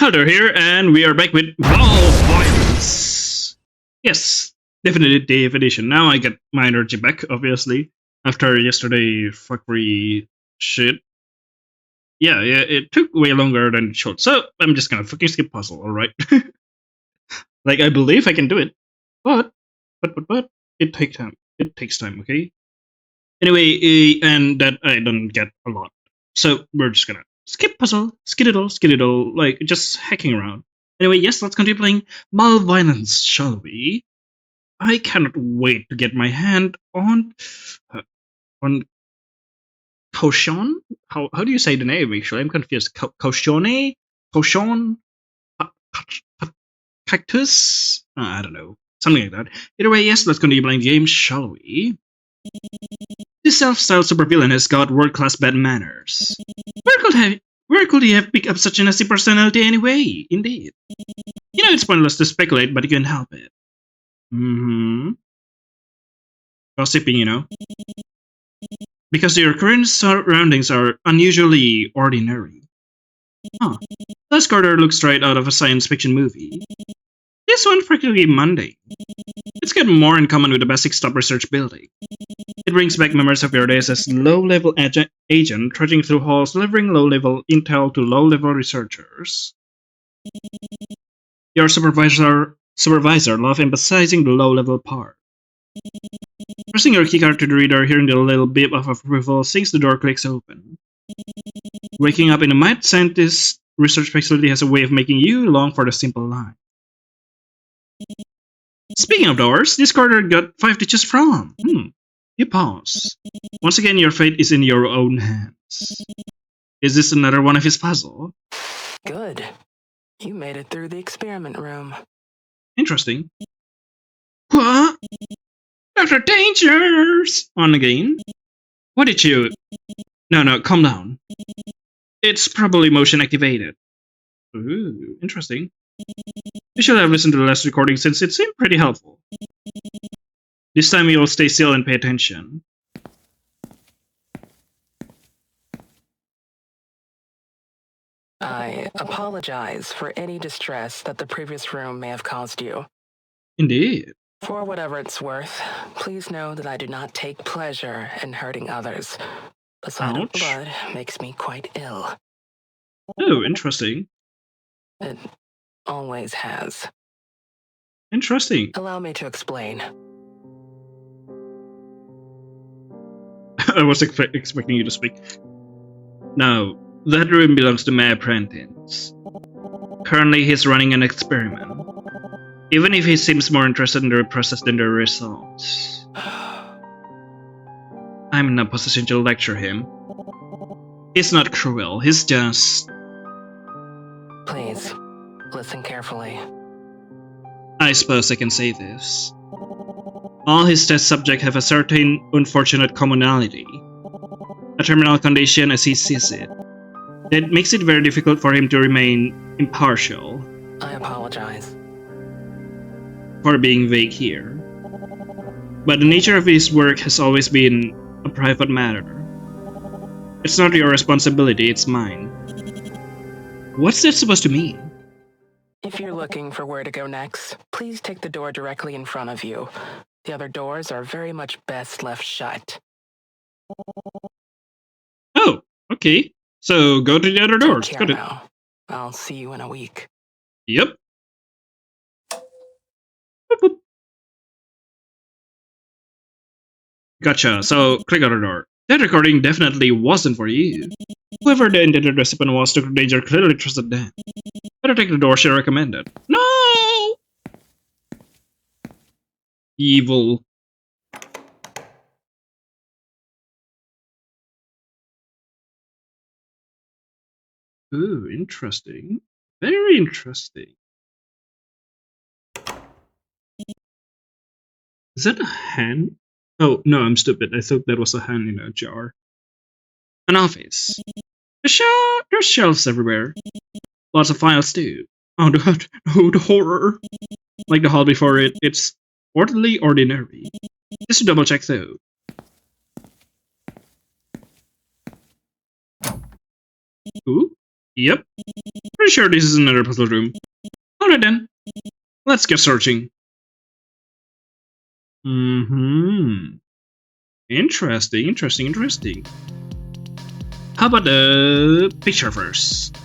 Hello here, and we are back with Malviolence. Yes, definite definition. Now I get my energy back, obviously, after yesterday fuckery shit. Yeah, it took way longer than it should, so I'm just gonna fucking skip puzzle, alright? Like, I believe I can do it, but, it takes time. It takes time, okay? Anyway, and that I don't get a lot. So we're just gonna skip puzzle, skididdle, like just hacking around. Anyway, yes, let's continue playing Malviolence, shall we? I cannot wait to get my hand on Koshon. How do you say the name? Actually, I'm confused. Koshone, Cactus. I don't know, something like that. Either way, yes, let's continue playing the game, shall we? This self-styled supervillain has got world-class bad manners. Where could he have picked up such a nasty personality anyway? Indeed. You know, it's pointless to speculate, but you can't help it. Gossiping, you know. Because your current surroundings are unusually ordinary. Huh. This Carter looks straight out of a science fiction movie. This one's practically mundane. It's got more in common with the basic stop research building. It brings back memories of your days as low-level agent trudging through halls delivering low-level intel to low-level researchers. Your supervisor loved emphasizing the low-level part. Pressing your keycard to the reader, hearing the little beep of approval, since the door clicks open. Waking up in a mad scientist research facility has a way of making you long for the simple life. Speaking of doors, this Carter got 5 to choose from. You pause. Once again, your fate is in your own hands. Is this another one of his puzzles? Good. You made it through the experiment room. Interesting. What? Dr. Dangers! On again? What did you... No, calm down. It's probably motion activated. Ooh, interesting. You should have listened to the last recording since it seemed pretty helpful. This time you'll stay still and pay attention. I apologize for any distress that the previous room may have caused you. Indeed. For whatever it's worth, please know that I do not take pleasure in hurting others. The sight of blood makes me quite ill. Oh, interesting. It always has. Interesting. Allow me to explain. I was expecting you to speak. Now, that room belongs to my apprentice. Currently, he's running an experiment. Even if he seems more interested in the process than the results. I'm in a position to lecture him. He's not cruel, he's just... Please, listen carefully. I suppose I can say this. All his test subjects have a certain unfortunate commonality. A terminal condition as he sees it. That makes it very difficult for him to remain impartial. I apologize. For being vague here. But the nature of his work has always been a private matter. It's not your responsibility, it's mine. What's that supposed to mean? If you're looking for where to go next, please take the door directly in front of you. The other doors are very much best left shut. Oh, okay. So go to the other doors. Take care now. I'll see you in a week. Yep. Boop, boop. Gotcha. So click on the door. That recording definitely wasn't for you. Whoever the intended recipient was, Dr. Danger clearly trusted them. Better take the door she recommended. No! Evil. Ooh, interesting. Very interesting. Is that a hand? Oh, no, I'm stupid. I thought that was a hand in a jar. An office. There's shelves everywhere. Lots of files too. Oh, the horror. Like the hall before it, it's orderly ordinary. Just to double check though. Ooh? Yep. Pretty sure this is another puzzle room. Alright then. Let's get searching. Interesting. How about the picture first?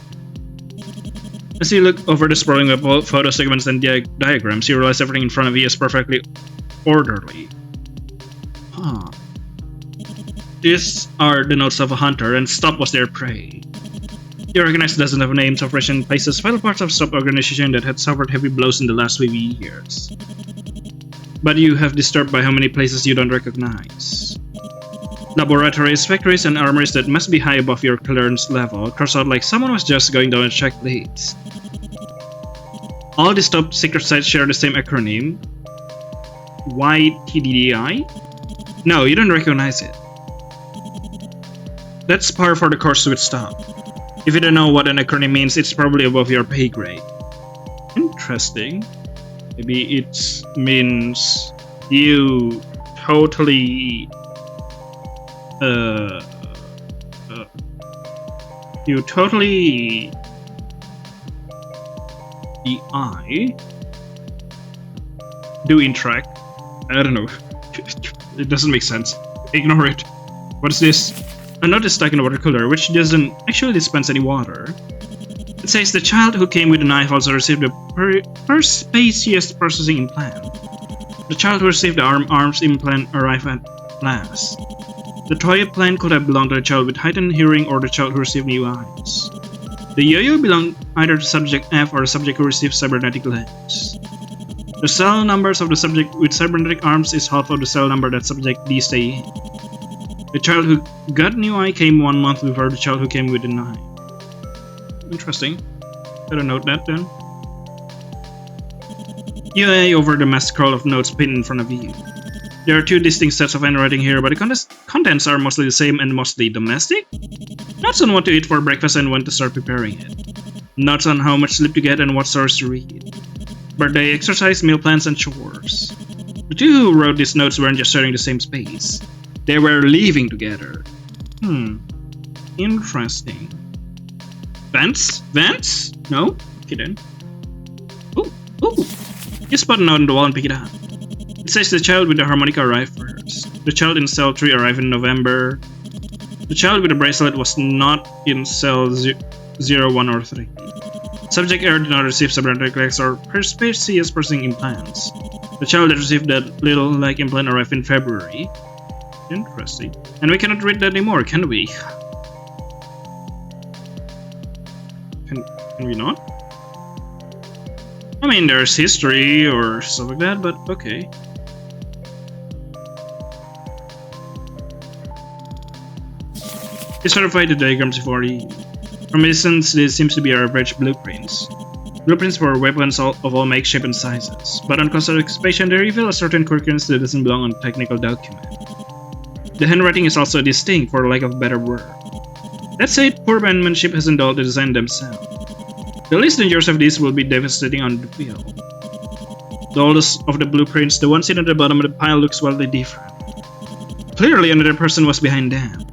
As you look over the sprawling web of photo segments and diagrams, you realize everything in front of you is perfectly orderly. These are the notes of a hunter, and stop was their prey. You recognize dozens of names of Russian places, vital parts of sub-organization that had suffered heavy blows in the last few years. But you have disturbed by how many places you don't recognize. Laboratories, factories, and armories that must be high above your clearance level cross out like someone was just going down a checklist. All these top secret sites share the same acronym, YTDDI? No, you don't recognize it. That's par for the course with stuff. If you don't know what an acronym means, it's probably above your pay grade. Interesting. Maybe it means you totally do interact. I don't know. It doesn't make sense. Ignore it. What is this? A note is stuck in a water cooler, which doesn't actually dispense any water. It says the child who came with the knife also received the first spacious processing implant. The child who received the arms implant arrived at last. The toy implant could have belonged to the child with heightened hearing or the child who received new eyes. The yo-yo belonged either to subject F or the subject who received cybernetic legs. The cell numbers of the subject with cybernetic arms is half of the cell number that subject D stay in. The child who got new eye came 1 month before the child who came with the knife. Interesting. Better note that then. You eye over the mass scroll of notes pinned in front of you. There are 2 distinct sets of handwriting here, but the contents are mostly the same and mostly domestic. Notes on what to eat for breakfast and when to start preparing it. Notes on how much sleep to get and what stories to read. Birthday, exercise, meal plans, and chores. The 2 who wrote these notes weren't just sharing the same space. They were living together. Interesting. Vents? Vents? No? Okay then. Ooh. You spot a note on the wall and pick it up. It says the child with the harmonica arrived first. The child in cell 3 arrived in November. The child with the bracelet was not in cell 0, 1, or 3. Subject error did not receive cybernetic legs or spacious processing implants. The child that received that little leg implant arrived in February. Interesting. And we cannot read that anymore, can we? Can we not? I mean, there's history or stuff like that, but okay. You certified the diagrams before you. From distance, this seems to be our average blueprints. Blueprints for weapons of all makes, shape, and sizes. But on closer inspection, they reveal a certain quirkiness that doesn't belong on a technical document. The handwriting is also distinct, for lack of a better word. That said, poor penmanship hasn't dulled the design themselves. The least dangerous of these will be devastating on the field. The oldest of the blueprints, the one sitting at the bottom of the pile, looks wildly different. Clearly another person was behind them.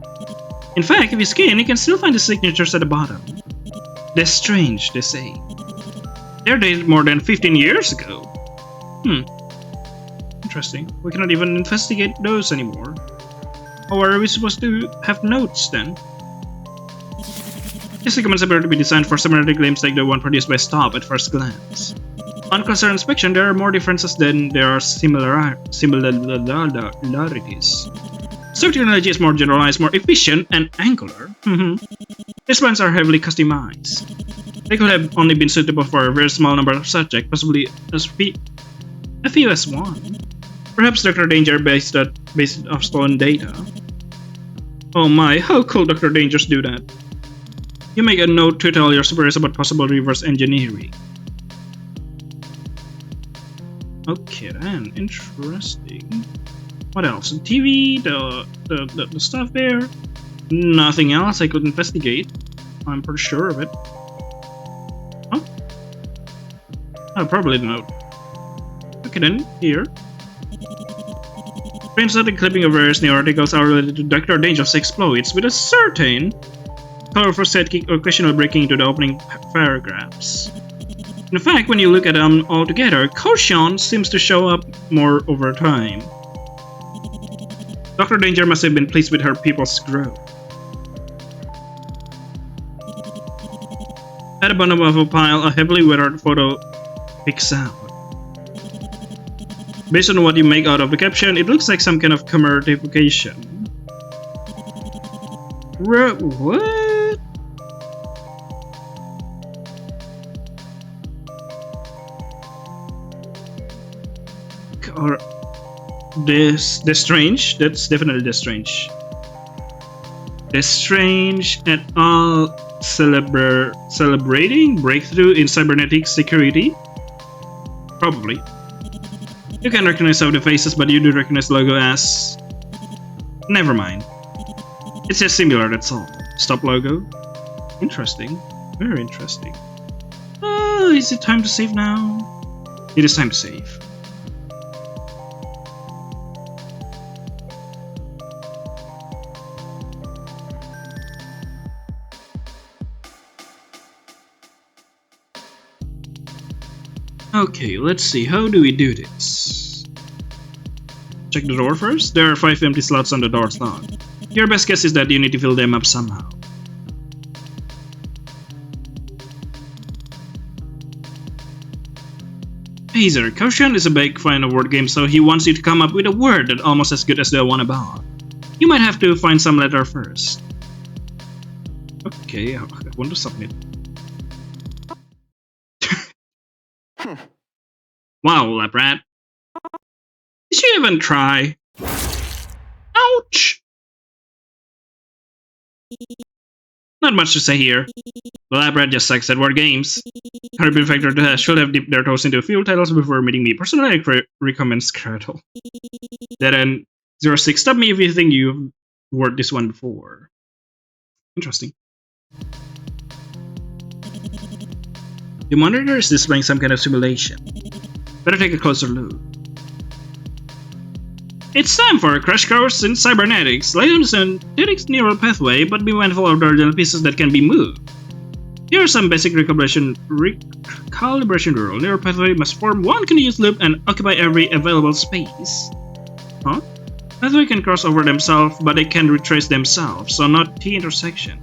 In fact, if you scan, you can still find the signatures at the bottom. That's strange, they say. They're dated more than 15 years ago. Interesting. We cannot even investigate those anymore. How are we supposed to have notes then? These documents appear to be designed for cybernetic claims like the one produced by Stop at first glance. On closer inspection, there are more differences than there are similarities. So technology is more generalized, more efficient, and angular. These plans are heavily customized. They could have only been suitable for a very small number of subjects, possibly a few as one. Perhaps Dr. Danger based off stolen data. Oh my, how could Dr. Dangers do that? You make a note to tell your superiors about possible reverse engineering. Okay then, interesting. What else? The TV, the stuff there. Nothing else I could investigate. I'm pretty sure of it. Huh? Oh, probably the note. Okay then, here. Frames out the clipping of various new articles are related to Dr. Danger's exploits with a certain colorful sidekick or questionable breaking into the opening paragraphs. In fact, when you look at them all together, Caution seems to show up more over time. Dr. Danger must have been pleased with her people's growth. At the bottom of a pile, a heavily weathered photo picks out. Based on what you make out of the caption, it looks like some kind of commodification. What? Or this strange? That's definitely this strange. This strange et al. Celebrating breakthrough in cybernetic security? Probably. You can recognize some of the faces, but you do recognize the logo as... Never mind. It's just similar, that's all. Stop logo. Interesting. Very interesting. Oh, is it time to save now? It is time to save. Okay, let's see, how do we do this? Check the door first. There are 5 empty slots on the door slot. Your best guess is that you need to fill them up somehow. Hazer, Caution is a big fan of word games, so he wants you to come up with a word that's almost as good as the one above. You might have to find some letter first. Okay, I want to submit. Wow, lab rat. Did you even try? Ouch! Not much to say here. The lab rat just sucks at word games. Her benefactor should have dipped their toes into a few titles before meeting me. Personally, I recommend Scrattle. Then 06, stop me if you think you've word this one before. Interesting. The monitor is displaying some kind of simulation. Better take a closer look. It's time for a crash course in cybernetics. Lay on the synthetic neural pathway, but be mindful of the original pieces that can be moved. Here are some basic recalibration rule. Neural pathway must form one continuous loop and occupy every available space. Huh? Pathway can cross over themselves, but they can retrace themselves, so not T-intersection.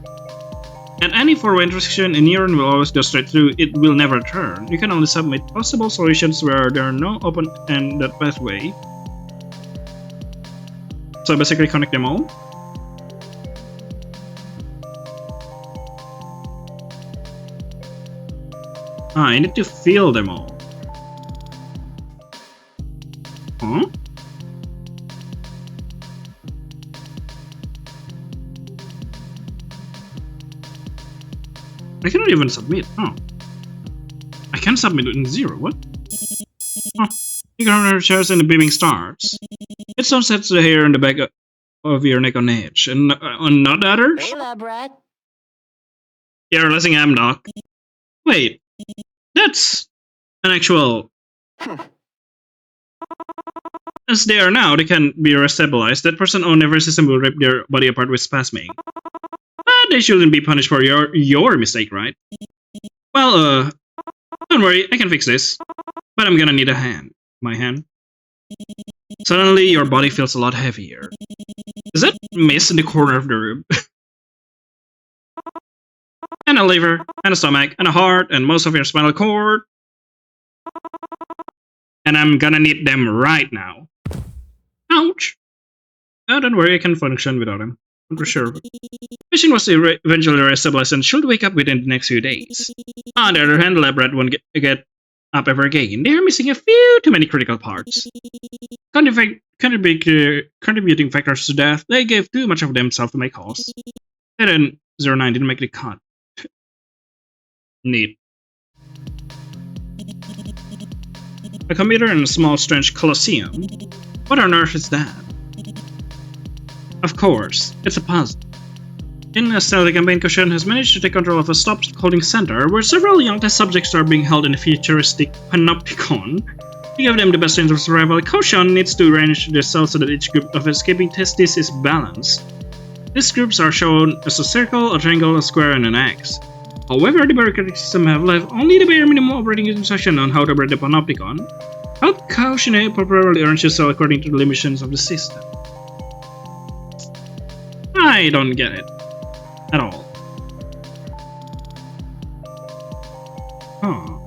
At any four-way intersection, a neuron will always go straight through, it will never turn. You can only submit possible solutions where there are no open-ended pathway. So basically connect them all. I need to fill them all. Huh? I cannot even submit. Oh. I can submit in 0. What? Oh. You can run shares and the beaming starts. It sunsets the hair on the back of your neck on edge. And on not the others? Hey, lab rat. Yeah, realizing I'm Doc. Wait. That's an actual... As they are now, they can be restabilized. That person on nervous system will rip their body apart with spasming. But they shouldn't be punished for your mistake, right? Well, don't worry, I can fix this. But I'm gonna need a hand. My hand. Suddenly, your body feels a lot heavier. Is that mist in the corner of the room? And a liver, and a stomach, and a heart, and most of your spinal cord. And I'm gonna need them right now. Ouch! Oh, don't worry, I can function without them. I'm for sure. Machine was eventually restabilized and should wake up within the next few days. On the other hand, the lab rat won't get up ever again. They are missing a few too many critical parts. Contributing factors to death, they gave too much of themselves to make calls. And then 09 didn't make the cut. Neat. A computer in a small, strange coliseum. What on earth is that? Of course, it's a puzzle. In a stealthy campaign, Caution has managed to take control of a stopped holding center where several young test subjects are being held in a futuristic panopticon. To give them the best chance of survival, Caution needs to arrange the cells so that each group of escaping testes is balanced. These groups are shown as a circle, a triangle, a square, and an X. However, the bureaucratic system have left only the bare minimum operating instruction on how to operate the Panopticon. Help caution properly arrange yourself according to the limitations of the system. I don't get it at all. Huh.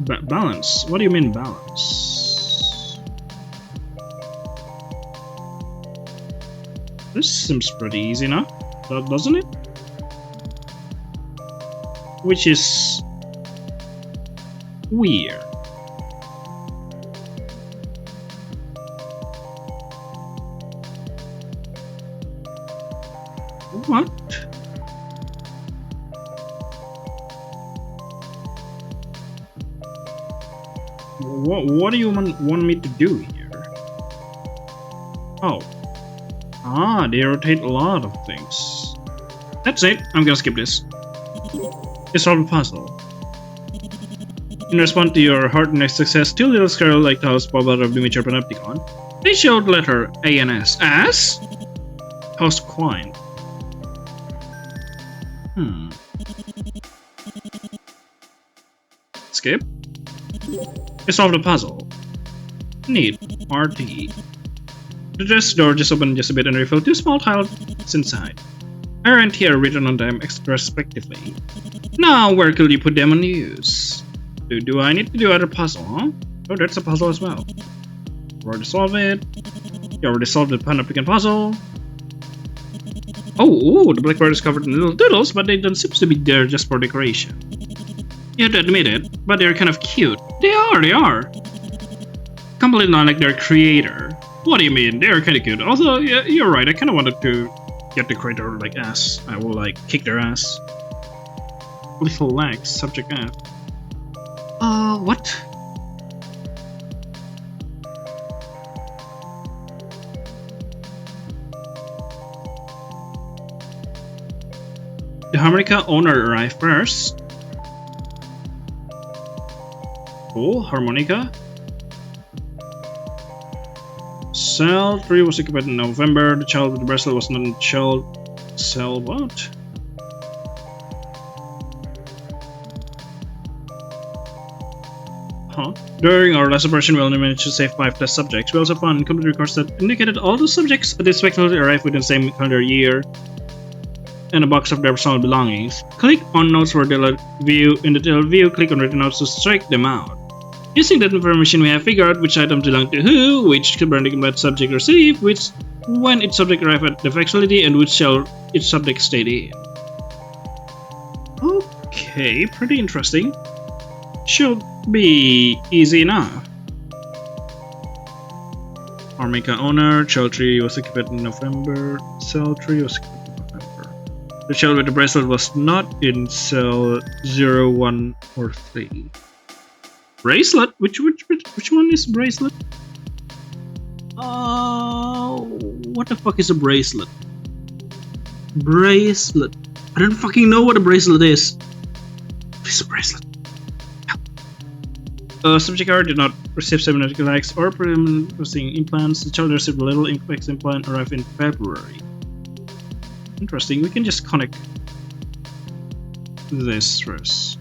Balance? What do you mean balance? This seems pretty easy now, doesn't it? Which is weird. What? What do you want me to do here? Oh. Ah, they rotate a lot of things. That's it. I'm gonna skip this. You solve a puzzle. In response to your hard next success, two little squirrel-like tiles pop out of the mature Panopticon. They showed letter A and S. As? Host coin. Skip. You solved the puzzle. Neat. RT. The dress door just opened just a bit and revealed two small tiles inside. R and T are written on them respectively. Now, where could you put them on use? Do I need to do other puzzle, huh? Oh, that's a puzzle as well. Already solved it. You already solved the Panopticon puzzle. Oh, the blackboard is covered in little doodles, but they don't seem to be there just for decoration. You have to admit it, but they're kind of cute. They are. Completely not like their creator. What do you mean? They're kind of cute. Also, yeah, you're right. I kind of wanted to get the creator like ass. I will like kick their ass. Little legs, subject F. What? The harmonica owner arrived first. Oh, harmonica. Cell 3 was occupied in November. The child with the bracelet was not in child. Cell what? Huh? During our last operation, we only managed to save 5 test subjects. We also found incomplete records that indicated all the subjects unexpectedly arrived within the same calendar year and a box of their personal belongings. Click on notes for the view. In the view, click on written notes to strike them out. Using that information, we have figured out which items belong to who, which combat subject received, which when its subject arrived at the facility, and which cell its subject stayed in. Okay, pretty interesting. Should be easy enough. Harmonica owner, child 3 was occupied in November, cell 3 was occupied in November. The child with the bracelet was not in cell 0, 1, or 3. Bracelet? Which one is bracelet? What the fuck is a bracelet? Bracelet. I don't fucking know what a bracelet is. What is a bracelet? Subject R did not receive cybernetic legs or processing implants. The child received a little implex implant arrived in February. Interesting. We can just connect this first.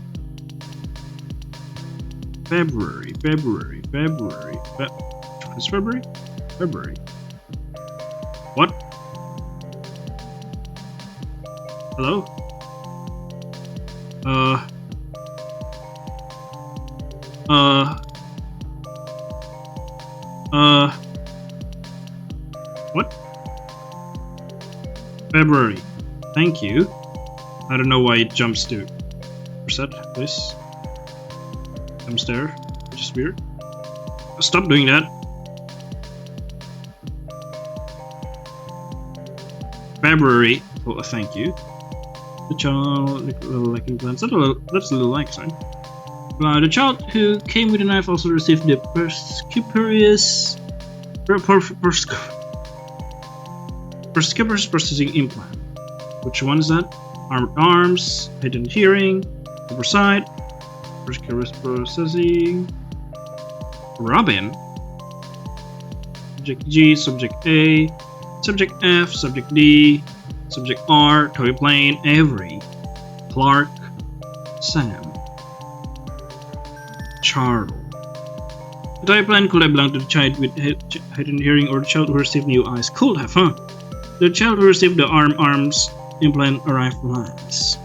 February. It's February? February. What? Hello? What? February. Thank you. I don't know why it jumps to reset this. HAMSTER, which is weird. Stop doing that. February. Oh, thank you. The child, little like implants. That's a little like sign. The child who came with a knife also received the Percuperous processing implant. Which one is that? Armed arms, hidden hearing, upper side, Percuperous processing. Robin. Subject G, subject A, Subject F, Subject D, Subject R, Toy Plane, Avery, Clark, Sam, Charles. The toy plane could have belonged to the child with heightened hearing or the child who received new eyes. Could have, huh? The child who received the arms implant arrived last.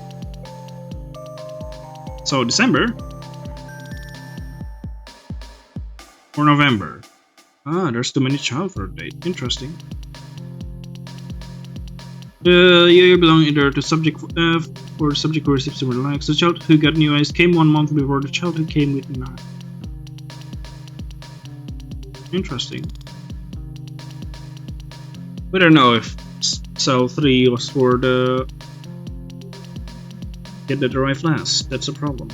So December or November? Ah, there's too many child for a date. Interesting. You belong either to subject F or the subject who received similar likes. The child who got new eyes came 1 month before the child who came with none. Interesting. We don't know if cell 3 was for the kid that arrived last. That's a problem.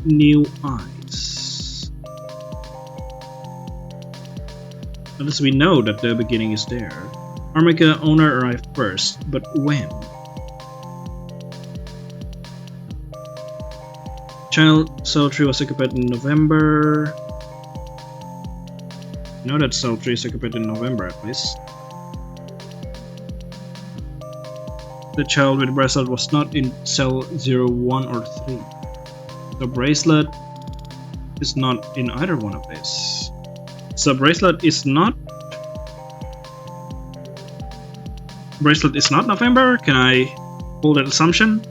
New eyes. At least we know that the beginning is there. Armica owner arrived first, but when? Child cell 3 was occupied in November. I know that cell 3 is occupied in November at least. The child with the bracelet was not in cell 0, 1 or 3. The bracelet is not in either one of these. So bracelet is not November? Can I hold that assumption?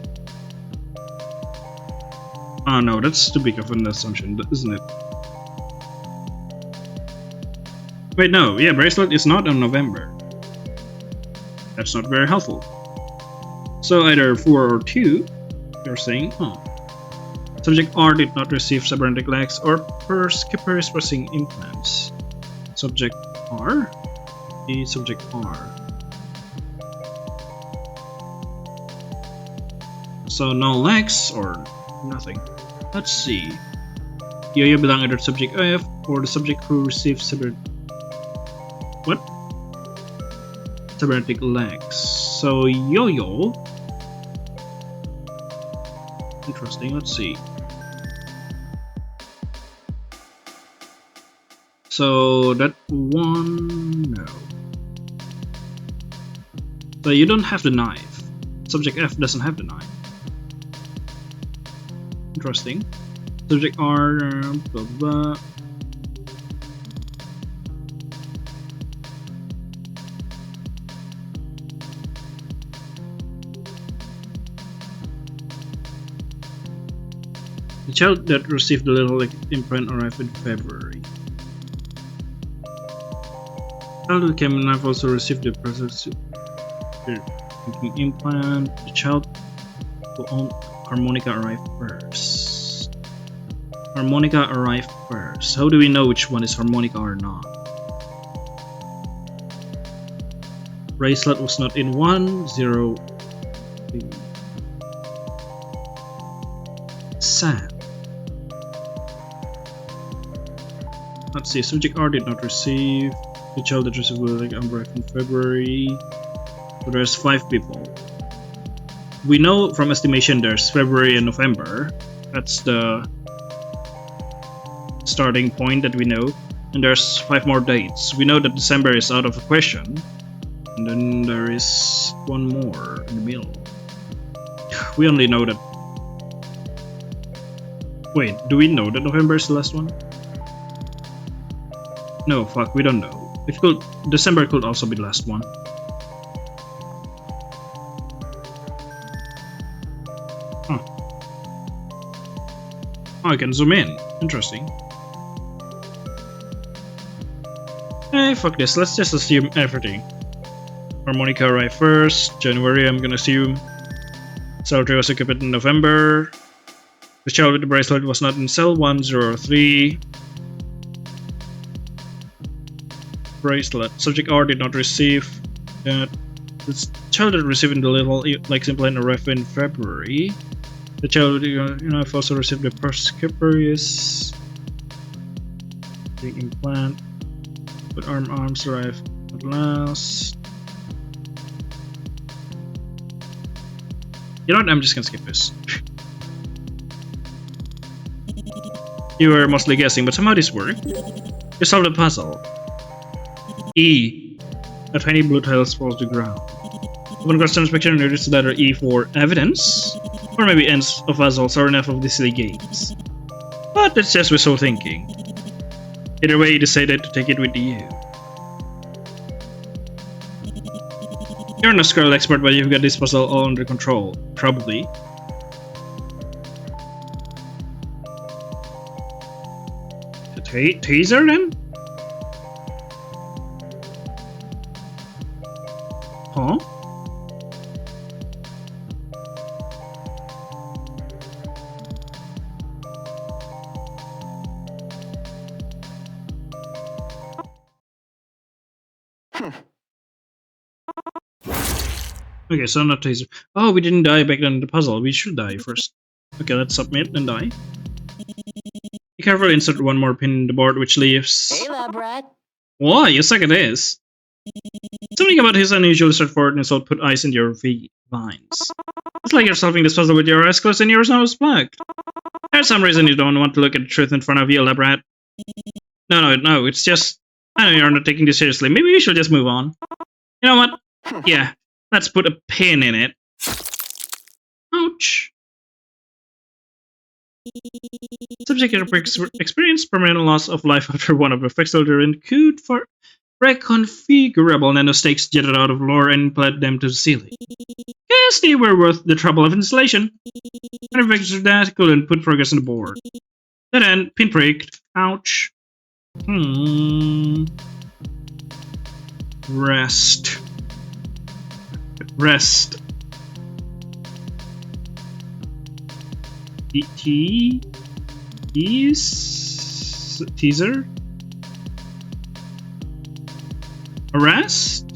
Oh no, that's too big of an assumption, isn't it? Wait, no, yeah, bracelet is not in November. That's not very helpful. So either 4 or 2, you're saying, huh? Subject R did not receive cybernetic legs or skipper expressing implants. Subject R? The subject R. So no legs or nothing. Let's see. You belong either to subject F or the subject who received cybernetic legs. So Yo-Yo. Interesting, let's see. So that one, no. So you don't have the knife. Subject F doesn't have the knife. Interesting. Subject R, blah blah. The child that received the little imprint arrived in February. The child who came in life also received the present implant. The child who owned harmonica arrived first. Harmonica arrived first. How do we know which one is harmonica or not? Bracelet was not in 1, 0, 2. Sam. Let's see, subject R did not receive. The child that received will arrived in February. So there's 5 people. We know from estimation there's February and November. That's the starting point that we know. And there's 5 more dates. We know that December is out of the question. And then there is one more in the middle. We only know that. Wait, do we know that November is the last one? No, fuck, we don't know. It could. December could also be the last one. Huh. Oh, I can zoom in. Interesting. Hey, fuck this. Let's just assume everything. Harmonica arrived first. January, I'm gonna assume. Cell 3 was occupied in November. The child with the bracelet was not in cell 1, 0, or 3. Bracelet. Subject R did not receive that. The child that received the little legs implant arrived in February. The child with also received the Persecutorious implant, but arms arrived at last. You know what? I'm just gonna skip this. You were mostly guessing, but somehow this worked. You solve the puzzle. E. A tiny blue tile falls to the ground. When customer's picture notice the letter E for evidence, or maybe ends of puzzles or enough of these silly games. But that's just wishful thinking. Either way, you decided to take it with you. You're no scroll expert, but you've got this puzzle all under control. Probably. Taser then? Huh? Okay, so not taser. Oh, we didn't die back then in the puzzle. We should die first. Okay, let's submit and die. Be careful, insert one more pin in the board, which leaves... Hey, lab rat. Why? You suck at this. Something about his unusual straightforwardness will put ice in your vines. It's like you're solving this puzzle with your eyes closed and your nose plugged. There's some reason you don't want to look at the truth in front of you, lab rat. No, it's just... I know you're not taking this seriously. Maybe we should just move on. You know what? Yeah, let's put a pin in it. Ouch. Subject experienced permanent loss of life after one of the children could for reconfigurable nanostakes jetted out of lore and implanted them to the ceiling. Guess they were worth the trouble of installation. Manufacturer that couldn't put progress on the board. That end, pinpricked. Ouch. Rest. Teaser? Arrest?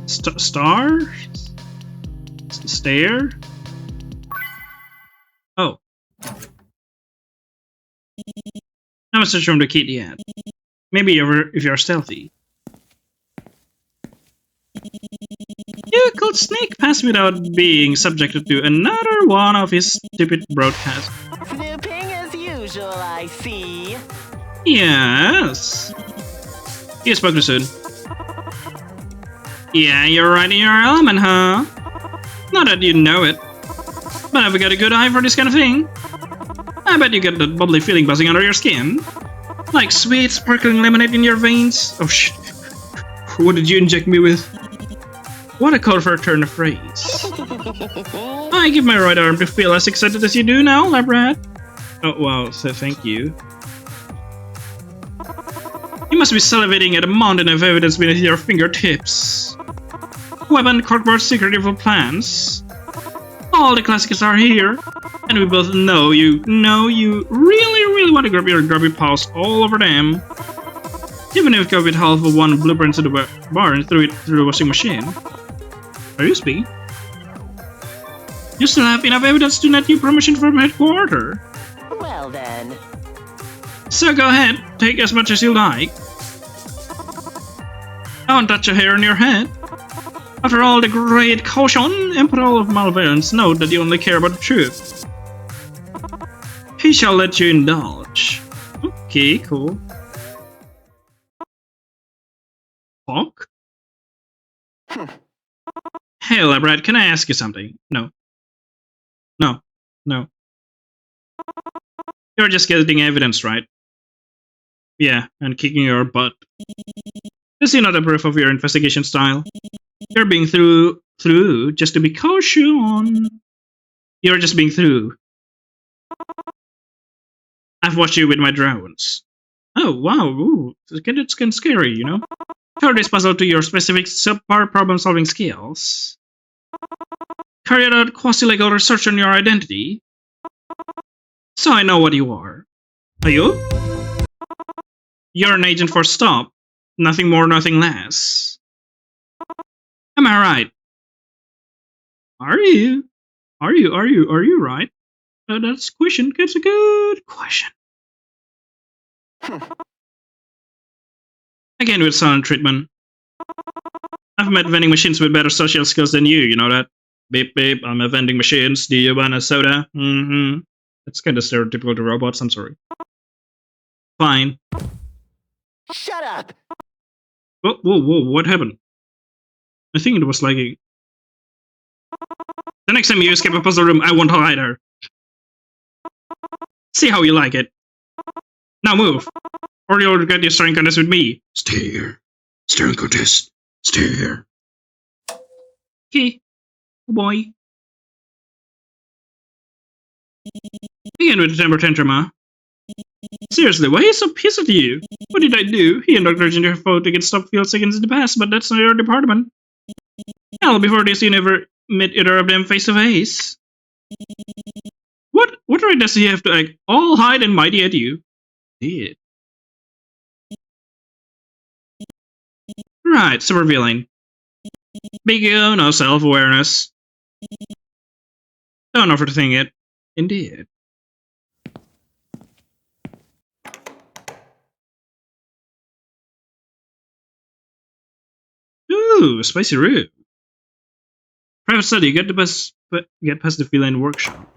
Star? Stare? Oh. Not much room to keep yet. Maybe if you're stealthy. You could sneak past without being subjected to another one of his stupid broadcasts. Snooping as usual, I see. Yes. You spoke too soon. Yeah, you're right in your element, huh? Not that you know it. But have you got a good eye for this kind of thing? I bet you get that bubbly feeling buzzing under your skin. Like sweet, sparkling lemonade in your veins. Oh shit. What did you inject me with? What a colorful turn of phrase. I give my right arm to feel as excited as you do now, lab rat. Oh wow, so thank you. You must be salivating at a mountain of evidence beneath your fingertips. Weapon, corkboard, secret evil plans. All the classics are here. And we both know you really want to grab your grubby paws all over them. Even if you go with half of one blueprint to the bar and threw it through the washing machine. Are you speaking? You still have enough evidence to net you promotion from headquarters. Well then. So go ahead, take as much as you like. I won't touch a hair on your head. After all, the great caution, Emperor of Malviolence, know that you only care about the truth. He shall let you indulge. Okay, cool. Fuck? Hey, lab rat, can I ask you something? No. You're just getting evidence, right? Yeah, and kicking your butt. This is not a proof of your investigation style. You're being through just to be caution. You're just being through. I've watched you with my drones. Oh, wow, ooh, it's kind of scary, you know? Tailor this puzzle to your specific subpar problem-solving skills. Carry out quasi-legal research on your identity. So I know what you are. Are you? You're an agent for Stop. Nothing more, nothing less. Am I right? Are you? Are you right? That's a good question. Again with silent treatment. I've met vending machines with better social skills than you know that? Beep beep, I'm a vending machine. Do you want a soda? That's kind of stereotypical to robots, I'm sorry. Fine. Shut up! Whoa, whoa, whoa, what happened? I think it was lagging. The next time you escape a puzzle room, I won't hide her. See how you like it. Now move, or you'll regret your staring contest with me. Stay here. Staring contest. Stay here. Okay. Oh boy. Again with the temper tantrum, huh? Seriously, why are you so pissed at you? What did I do? He and Dr. Ginger fought to get stopped field seconds in the past, but that's not your department. Hell, before this, you never met either of them face to face. What right does he have to act all high and mighty at you? Did. Right, super villain. Big ego, no self-awareness. Don't overthink it. Indeed. Ooh, spicy roux. Private study, get past the villain workshop.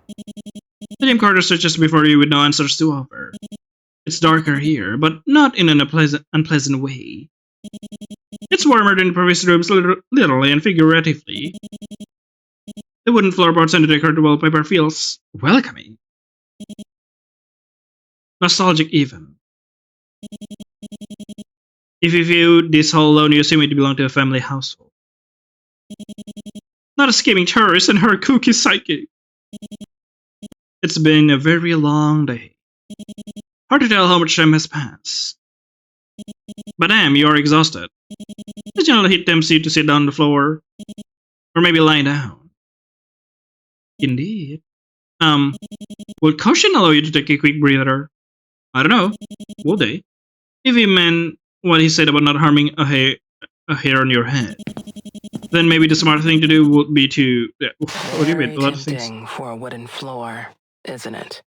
The gym corridor searches before you with no answers to offer. It's darker here, but not in an unpleasant way. It's warmer than the previous rooms, literally and figuratively. The wooden floorboards and the decorated wallpaper feels welcoming. Nostalgic even. If you view this hall alone, you assume it belonged to a family household. Not a scheming terrorist and her kooky sidekick. It's been a very long day. Hard to tell how much time has passed. But damn, you are exhausted. The general heat tempts you to sit down on the floor. Or maybe lie down. Indeed. Would caution allow you to take a quick breather? I don't know. Will they? If he meant what he said about not harming a hair on your head, then maybe the smart thing to do would be to... What do you mean? A lot of things. Tempting for a wooden floor, isn't it?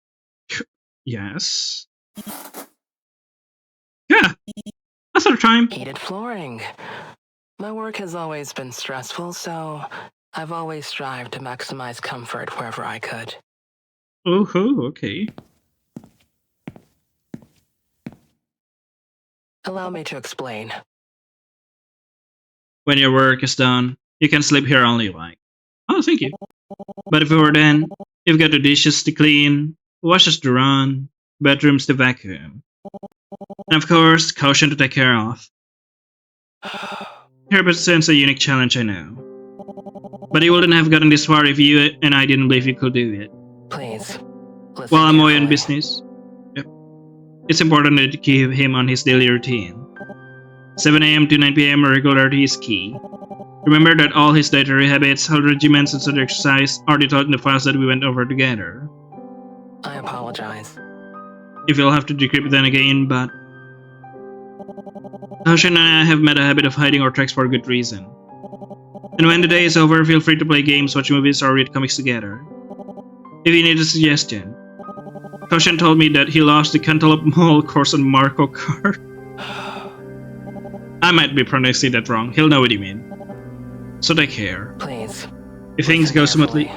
Yes. Yeah. Another time. Heated flooring. My work has always been stressful, so I've always strived to maximize comfort wherever I could. Oh, okay. Allow me to explain. When your work is done, you can sleep here all you like. Oh, thank you. But before then, you've got the dishes to clean, washes to run, bedrooms to vacuum. And of course, caution to take care of. Here presents a unique challenge, I know. But you wouldn't have gotten this far if you and I didn't believe you could do it. Please, listen While I'm away on carefully. business, yep. It's important to keep him on his daily routine. 7 AM to 9 PM regularity is key. Remember that all his dietary habits, health regimens, and such exercise are detailed in the files that we went over together. I apologize. If you'll have to decrypt then again, but... Ocean and I have made a habit of hiding our tracks for a good reason. And when the day is over, feel free to play games, watch movies, or read comics together. If you need a suggestion, Koshan told me that he lost the Cantaloupe Mall course on Marco Kart. I might be pronouncing that wrong, he'll know what you mean. So take care. Please. If things go smoothly,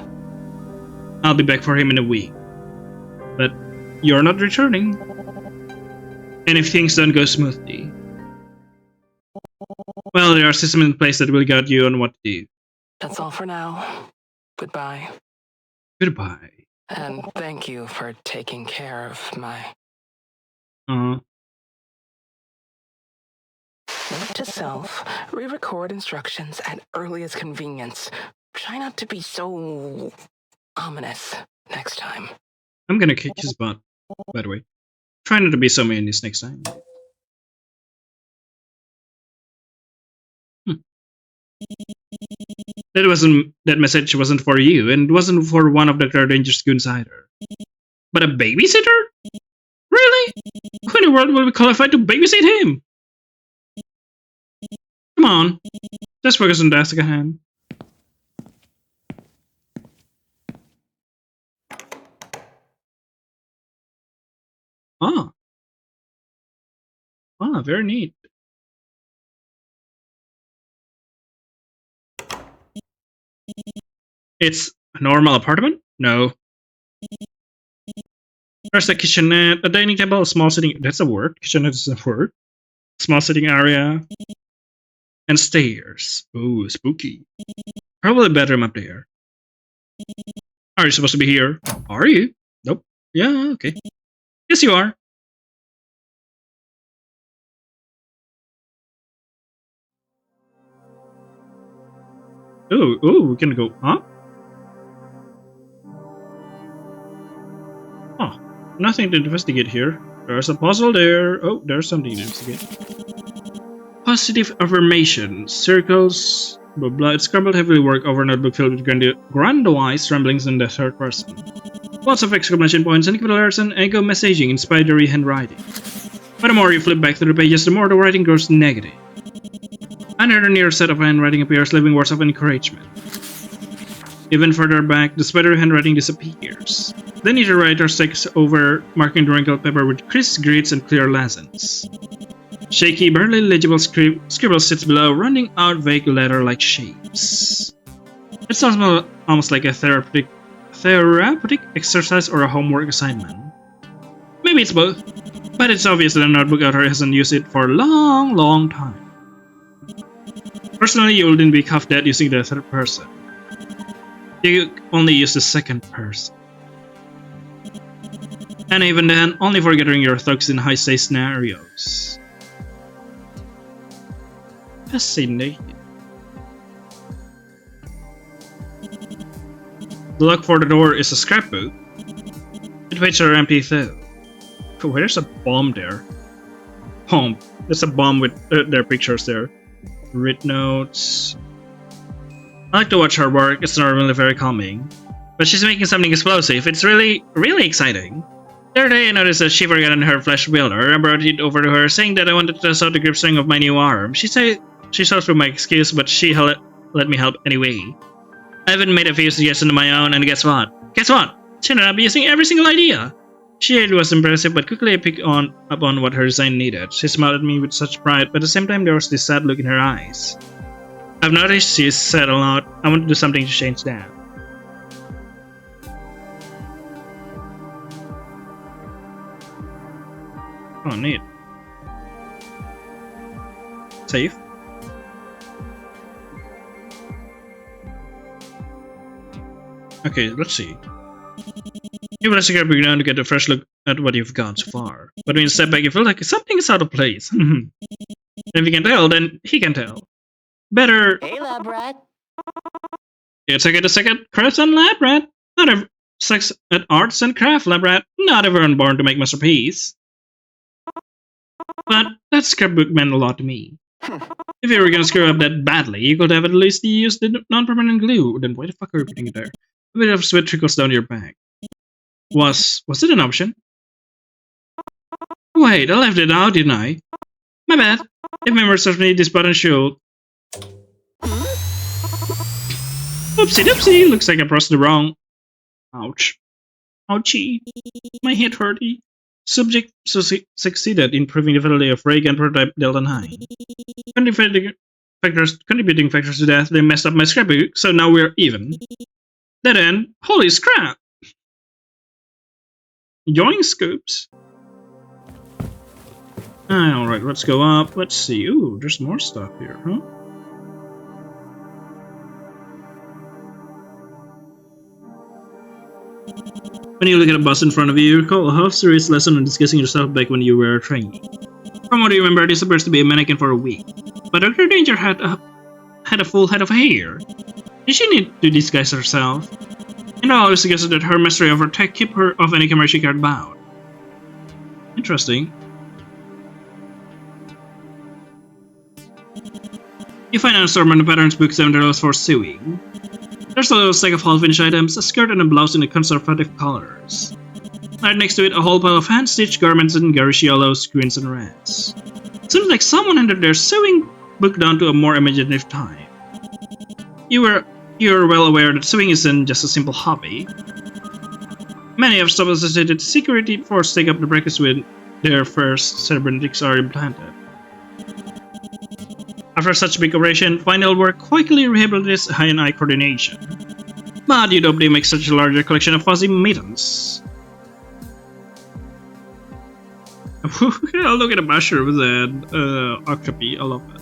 I'll be back for him in a week. But you're not returning. And if things don't go smoothly, well, there are systems in place that will guide you on what to do. That's all for now. Goodbye. Goodbye. And thank you for taking care of my... Uh, Note to self, re-record instructions at earliest convenience. Try not to be so... ominous next time. I'm gonna kick his butt, by the way. Try not to be so mean this next time. That message wasn't for you, and it wasn't for one of Dr. Danger's goons either. But a babysitter? Really? Who in the world will be qualified to babysit him? Come on, just focus on the task at hand. Ah. Ah, very neat. It's a normal apartment? No. There's a kitchenette, a dining table, a small sitting... That's a word. Kitchenette is a word. Small sitting area. And stairs. Ooh, spooky. Probably a bedroom up there. Are you supposed to be here? Are you? Nope. Yeah, okay. Yes, you are. Ooh, we can go up? Oh, nothing to investigate here. There's a puzzle there. Oh, there's something to investigate. Positive affirmation. Circles. Blah blah. It's scribbled heavily work over a notebook filled with grandiose ramblings in the third person. Lots of exclamation points and capital letters and ego messaging in spidery handwriting. But the more you flip back through the pages, the more the writing grows negative. Another near set of handwriting appears, leaving words of encouragement. Even further back, the spidery handwriting disappears. Then the writer takes over, marking the wrinkled paper with crisp grades and clear lessons. Shaky, barely legible scribble sits below, running out vague letter-like shapes. It sounds almost like a therapeutic exercise or a homework assignment. Maybe it's both, but it's obvious that the notebook author hasn't used it for a long time. Personally, you wouldn't be cuffed at using the third person. You only use the second person. And even then, only for gathering your thoughts in high-stakes scenarios. Fascinating. The lock for the door is a scrapbook. The pages are empty though. Oh, there's a bomb there. Bomb. There's a bomb with their pictures there. Read notes. I like to watch her work. It's normally very calming. But she's making something explosive. It's really exciting. The other day I noticed a shiver got on her flesh builder. I brought it over to her, saying that I wanted to test out the grip strength of my new arm. She said she saw through my excuse, but she let me help anyway. I even made a few suggestions of my own, and guess what? Guess what? She ended up using every single idea. She was impressive, but quickly I picked up on what her design needed. She smiled at me with such pride, but at the same time there was this sad look in her eyes. I've noticed she's said a lot. I want to do something to change that. Oh, neat. Safe. Okay, let's see. You will take a break down to get a fresh look at what you've got so far. But when you step back, you feel like something is out of place. And if you can tell, then he can tell. Better. Hey, lab rat. It's okay to second crafts and lab rat. Not every sex at arts and craft lab rat. Not everyone born to make masterpiece. But that scrapbook meant a lot to me. If you were gonna screw up that badly, you could have at least used the non-permanent glue. Then why the fuck are you putting it there? A bit of sweat trickles down your back. Was it an option? Wait, I left it out, didn't I? My bad. If memory serves me, this button should. Oopsie doopsie, looks like I pressed the wrong. Ouch. Ouchie. My head hurty. Subject succeeded in proving the fidelity of Ray and prototype Delta 9. Contributing factors to death, they messed up my scrapbook, so now we're even. Dead end. Holy scrap! Yoink scoops. Alright, let's go up. Let's see. Ooh, there's more stuff here, huh? When you look at a bus in front of you, recall a half-serious lesson on discussing yourself back when you were a trainee. From what you remember, this appears to be a mannequin for a week. But Dr. Danger had a full head of hair. Did she need to disguise herself? And I always suggested that her mastery of her tech keep her off any camera she cared about. Interesting. You find an assortment of patterns books and those for sewing. There's a little stack of half-inch items, a skirt and a blouse in the conservative colors. Right next to it, a whole pile of hand-stitched garments in garish yellows, greens, and reds. It seems like someone ended their sewing book down to a more imaginative time. You're well aware that sewing isn't just a simple hobby. Many have sophisticated security forces take up the practice when their first cybernetics are implanted. After such big operation, final work quickly rehabilitates hand-eye coordination. But you'd hope they make such a larger collection of fuzzy mittens. Yeah, look at a mushroom with that octopi. I love it.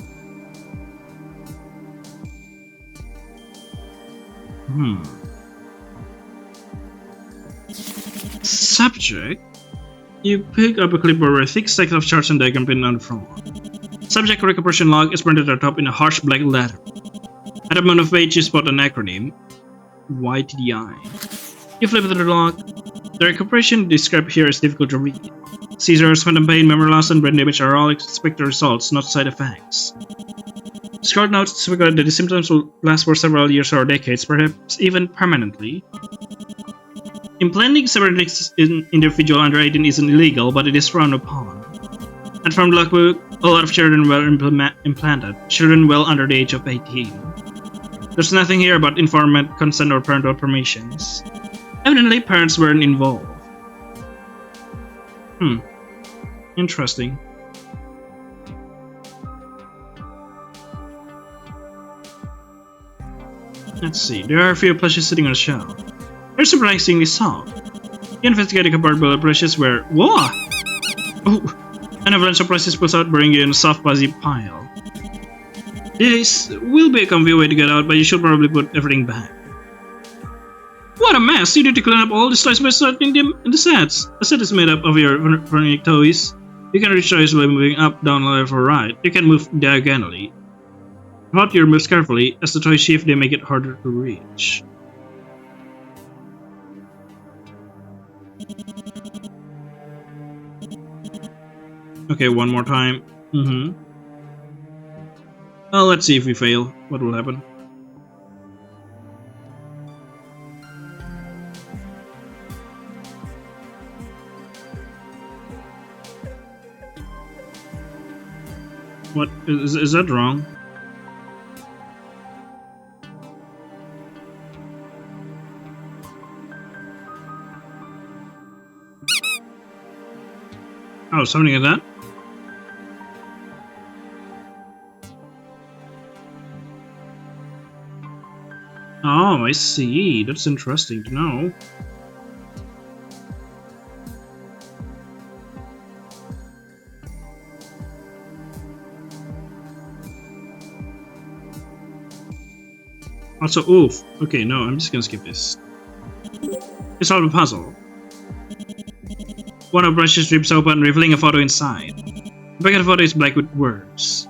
Subject. You pick up a clipboard with a thick stack of charts and diagram printed on the front. Subject recuperation log is printed at the top in a harsh black letter. At the bottom of the page, you spot an acronym, YTDI. You flip through the log. The recuperation described here is difficult to read. Seizures, phantom pain, memory loss, and brain damage are all expected results, not side effects. Scroll notes speculate that the symptoms will last for several years or decades, perhaps even permanently. Implanting cybernetics in individual under 18 isn't illegal, but it is frowned upon. And from the logbook, a lot of children were implanted, children well under the age of 18. There's nothing here about informed consent or parental permissions. Evidently, parents weren't involved. Interesting. Let's see, there are a few plushes sitting on the shelf. They're surprisingly soft. You investigate a cupboard full of brushes where... Whoa! Oh! An avalanche of brushes pulls out, bringing you in a soft, fuzzy pile. This will be a comfy way to get out, but you should probably put everything back. What a mess! You need to clean up all these toys by sorting them in the sets. A set is made up of your unique toys. You can reach toys by moving up, down, left, or right. You can move diagonally. Plot your moves carefully. As the toys shift, they make it harder to reach. Okay, one more time. Well, let's see if we fail. What will happen? What? Is that wrong? Oh, something like that? Oh, I see. That's interesting to know. Also, oof. Okay, no, I'm just gonna skip this. It's all a puzzle. One of the brushes rips open, revealing a photo inside. The back of the photo is black with words.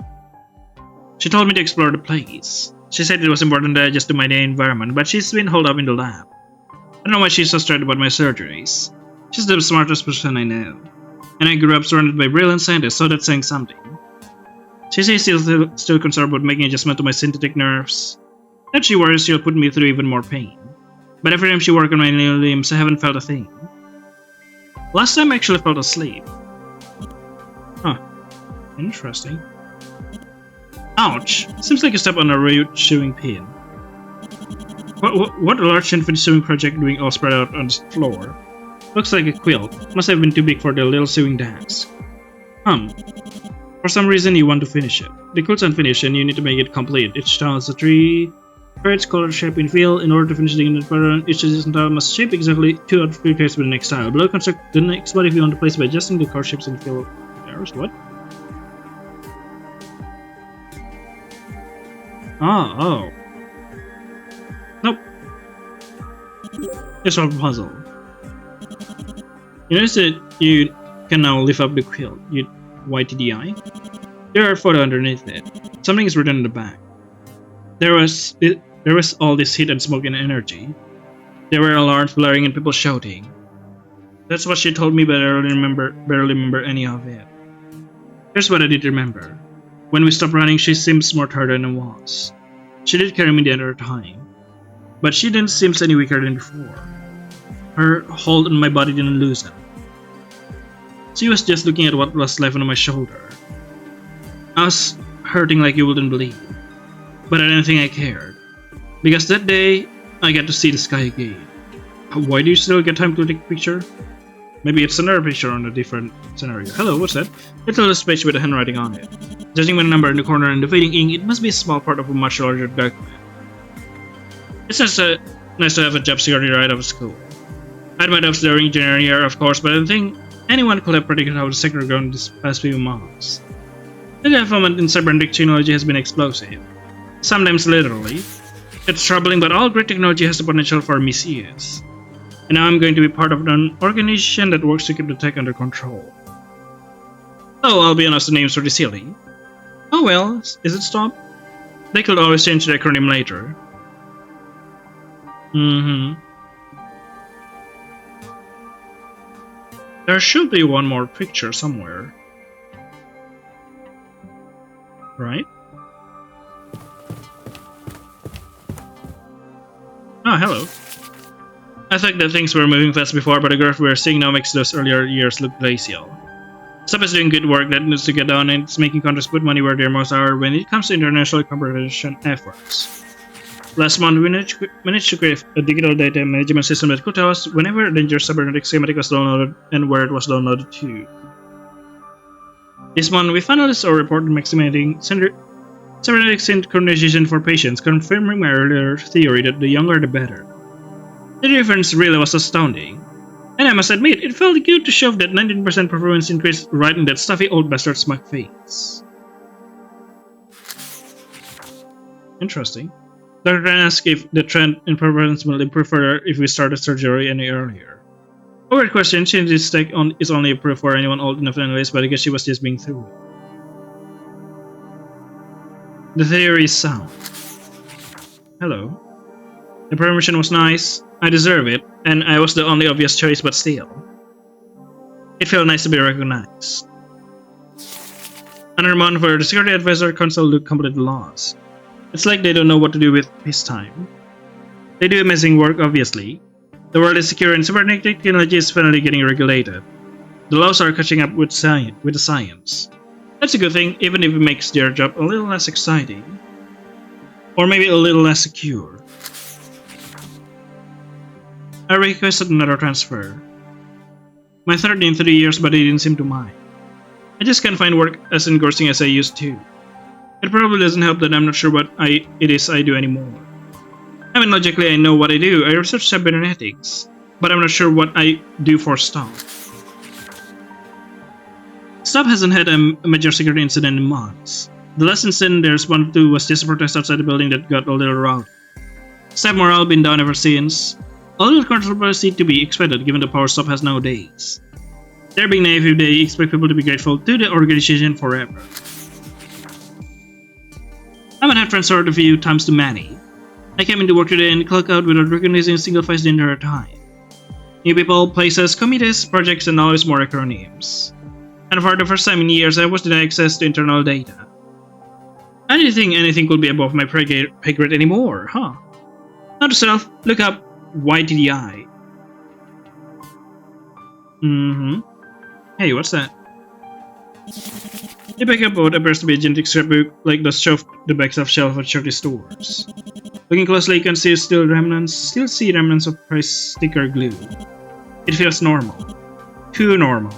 She told me to explore the place. She said it was important that I just do my environment, but she's been holed up in the lab. I don't know why she's so stressed about my surgeries. She's the smartest person I know. And I grew up surrounded by brilliant scientists, so that's saying something. She says she's still concerned about making adjustment to my synthetic nerves. That she worries she'll put me through even more pain. But every time she works on my limbs, I haven't felt a thing. Last time I actually fell asleep. Huh. Interesting. Ouch! Seems like a step on a root sewing pin. What a large infinite sewing project doing all spread out on the floor. Looks like a quilt. Must have been too big for the little sewing desk. For some reason you want to finish it. The quilt's unfinished and you need to make it complete. Each tile has a tree, birds, color, shape, and feel. In order to finish the unit pattern, each adjacent tile must shape exactly 2 out of 3 pairs with the next tile. Below, construct the next body if you want to place by adjusting the color shapes and feel pairs. What? Oh. Nope. It's all a puzzle. You notice that you can now lift up the quilt. YTDI? There are photos underneath it. Something is written in the back. There was all this heat and smoke and energy. There were alarms blaring and people shouting. That's what she told me, but I barely remember any of it. Here's what I did remember. When we stopped running, she seemed more tired than I was. She did carry me the entire time, but she didn't seem any weaker than before. Her hold on my body didn't loosen. She was just looking at what was left on my shoulder. I was hurting like you wouldn't believe, but I didn't think I cared, because that day I got to see the sky again. Why do you still get time to take a picture? Maybe it's another picture on a different scenario. Hello, what's that? It's a little page with a handwriting on it. Judging by the number in the corner and the fading ink, it must be a small part of a much larger document. It's just nice to have a job security right out of school. I had my doubts during engineering year, of course, but I think Anyone could have predicted how the sector has grown these past few months. The development in cybernetic technology has been explosive, sometimes literally. It's troubling, but all great technology has the potential for misuse. And now I'm going to be part of an organization that works to keep the tech under control. So I'll be honest, the name's pretty silly. Oh well, is it stop? They could always change the acronym later. There should be one more picture somewhere. Right? Oh, hello. I thought that things were moving fast before, but the graph we're seeing now makes those earlier years look glacial. SUP is doing good work that needs to get done, and it's making countries put money where their mouths are when it comes to international cooperation efforts. Last month, we managed to create a digital data management system that could tell us whenever a dangerous cybernetic schematic was downloaded and where it was downloaded to. This month, we finally saw a report maximizing cybernetic synchronization for patients, confirming my earlier theory that the younger the better. The difference really was astounding, and I must admit, it felt good to shove that 19% performance increase right in that stuffy old bastard's smug face. Interesting. Dr. asked if the trend in performance will improve further if we started surgery any earlier. A weird question, since this tech is only approved for anyone old enough anyways, but I guess she was just being through it. The theory is sound. Hello. The permission was nice, I deserve it, and I was the only obvious choice, but still. It felt nice to be recognized. Another month where the Security Advisor Council looked completely lost. It's like they don't know what to do with peacetime. They do amazing work, obviously. The world is secure and cybernetic technology is finally getting regulated. The laws are catching up with the science. That's a good thing, even if it makes their job a little less exciting. Or maybe a little less secure. I requested another transfer. My third in 3 years, but they didn't seem to mind. I just can't find work as engrossing as I used to. It probably doesn't help that I'm not sure what it is I do anymore. I mean, logically I know what I do. I research cybernetics, but I'm not sure what I do for STOP. STOP hasn't had a major security incident in months. The last incident they responded to was just a protest outside the building that got a little rowdy. Staff morale been down ever since. A little controversy to be expected given the power STOP has nowadays. They're being naive if they expect people to be grateful to the organization forever. I might have transferred a few times to Manny. I came into work today and clocked out without recognizing a single face the entire time. New people, places, committees, projects, and always more acronyms. And for the first time in years, I was denied access to internal data. I didn't think anything could be above my pay grade anymore, huh? Note to self, look up YTDI. Hey, what's that? The backup board appears to be a genetic scrapbook like those shelf the backs of shelves at charity stores. Looking closely, you can still see remnants of price sticker glue. It feels normal. Too normal.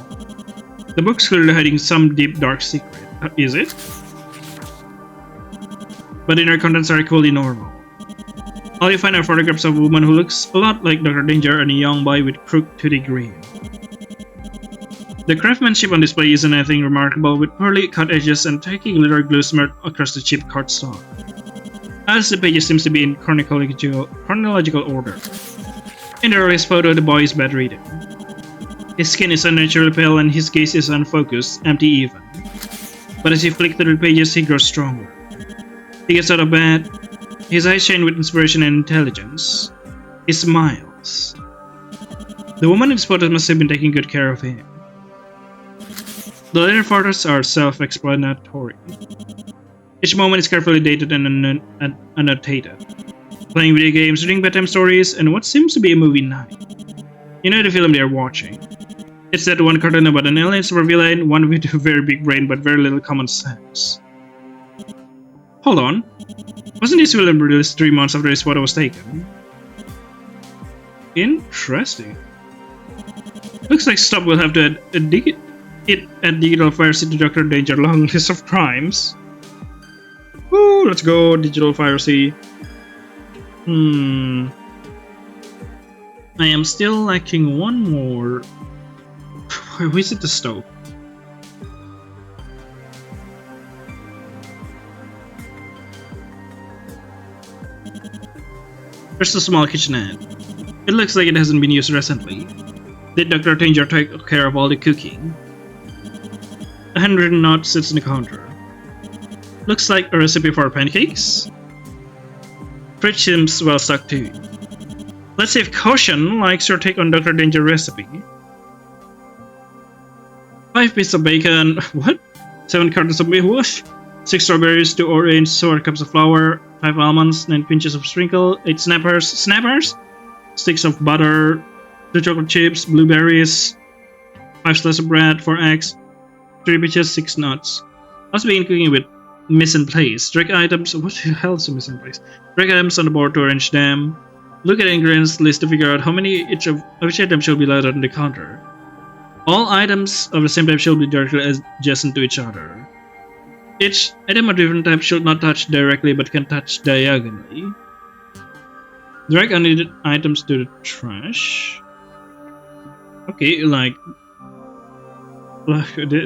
The book's clearly hiding some deep dark secret. Is it? But inner contents are equally normal. All you find are photographs of a woman who looks a lot like Dr. Danger and a young boy with crooked toothy grin. The craftsmanship on display isn't anything remarkable, with poorly cut edges and tacky glitter glue smeared across the cheap cardstock. As the pages seems to be in chronological order. In the earliest photo, the boy is bedridden. His skin is unnaturally pale and his gaze is unfocused, empty even. But as you flick through the pages, he grows stronger. He gets out of bed. His eyes shine with inspiration and intelligence. He smiles. The woman in this photo must have been taking good care of him. The later photos are self-explanatory. Each moment is carefully dated and annotated. Playing video games, reading bedtime stories, and what seems to be a movie night. You know the film they are watching. It's that one cartoon about an alien supervillain, one with a very big brain but very little common sense. Hold on. Wasn't this film released 3 months after this photo was taken? Interesting. Looks like STOP will have to add digital piracy to Dr. Danger long list of crimes. Woo, let's go, digital piracy. I am still lacking one more. Where is it, the stove? There's a small kitchenette. It looks like it hasn't been used recently. Did Dr. Danger take care of all the cooking? A handwritten note sits on the counter. Looks like a recipe for pancakes. Fridge seems well stocked too. Let's see if Caution likes your take on Dr. Danger recipe. 5 pieces of bacon. What? 7 cartons of meatloaf. 6 strawberries, 2 orange, 4 cups of flour, 5 almonds, 9 pinches of sprinkle, 8 snappers, sticks of butter, 2 chocolate chips, blueberries, 5 slices of bread, 4 eggs, 3 peaches, 6 nuts. Let's begin cooking with mise en place. Drag items. What the hell is a mise en place? Drag items on the board to arrange them. Look at the ingredients list to figure out how many each item shall be loaded on the counter. All items of the same type shall be directly adjacent to each other. Each item of different type should not touch directly but can touch diagonally. Drag unneeded items to the trash. Okay, like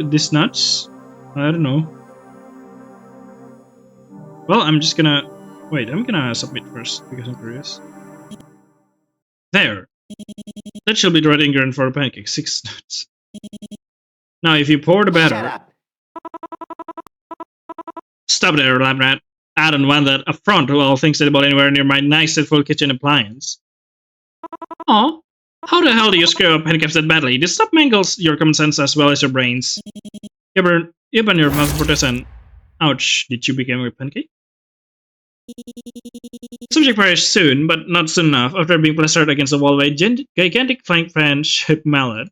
these nuts? I don't know. Well, I'm just gonna... Wait, I'm gonna submit first because I'm curious. There! That shall be the right ingredient for a pancake. 6 nuts. Now, if you pour the batter... Shut up. Stop there, lab rat. I don't want that affront to all things edible anywhere near my nice and full kitchen appliance. Oh, how the hell do you screw up pancakes that badly? This stuff mangles your common sense as well as your brains. You open your mouth for this and... Ouch, did you become a pancake? Subject perished soon, but not soon enough, after being plastered against the wall by a gigantic flying fan-shaped mallet.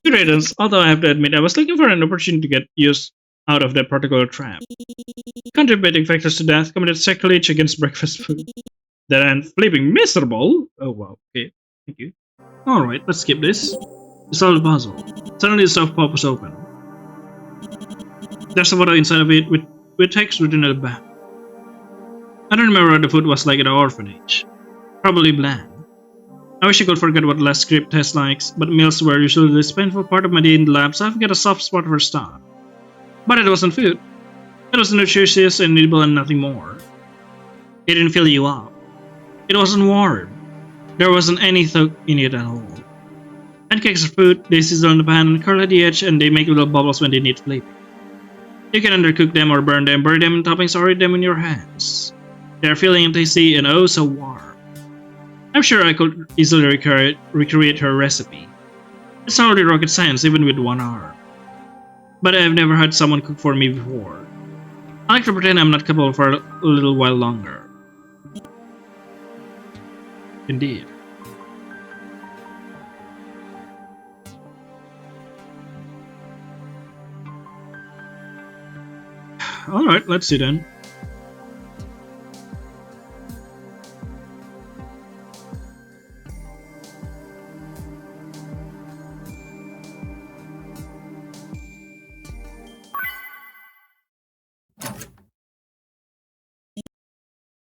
Good riddance, although I have to admit I was looking for an opportunity to get used out of that particular trap. Contributing factors to death, committed sacrilege against breakfast food. That I'm flipping miserable. Oh wow, okay, thank you. Alright, let's skip this. To solve the puzzle. Suddenly the stove pop was open. There's a photo inside of it with text written at the back. I don't remember what the food was like at the orphanage. Probably bland. I wish I could forget what last script tastes like, but meals were usually the painful part of my day in the lab, so I've got a soft spot for stuff. But it wasn't food. It was nutritious and edible and nothing more. It didn't fill you up. It wasn't warm. There wasn't any thought in it at all. Pancakes are food, they sizzle in the pan and curl at the edge, and they make little bubbles when they need flavor. You can undercook them or burn them, bury them in toppings, or eat them in your hands. They are filling and tasty and oh so warm. I'm sure I could easily recreate her recipe. It's hardly rocket science even with 1 hour. But I've never had someone cook for me before. I like to pretend I'm not capable for a little while longer. Indeed. Alright, let's see then.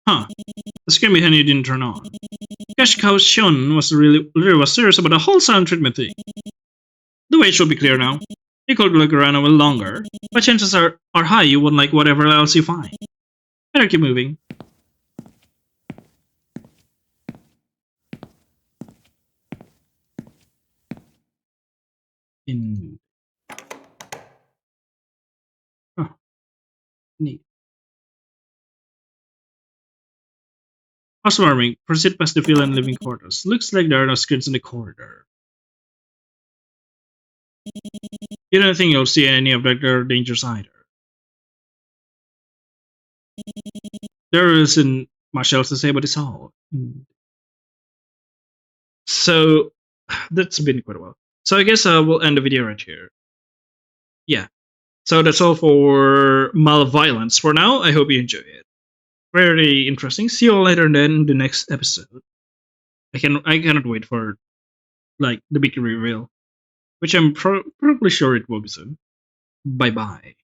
Huh. The screen behind you didn't turn on. Cash Cow Shun was serious about the whole sound treatment thing. The way should be clear now. You could look around a little longer, but chances are high you won't like whatever else you find. Better keep moving. Huh. Neat. Housewarming. Proceed past the villain living quarters. Looks like there are no screens in the corridor. You don't think you'll see any of Dr. Danger's either. There isn't much else to say about this all. So, that's been quite a while. So I guess we'll end the video right here. Yeah. So that's all for Malviolence for now. I hope you enjoy it. Very interesting. See you all later then in the next episode. I cannot wait for like the big reveal, which I'm probably sure it will be soon. Bye bye.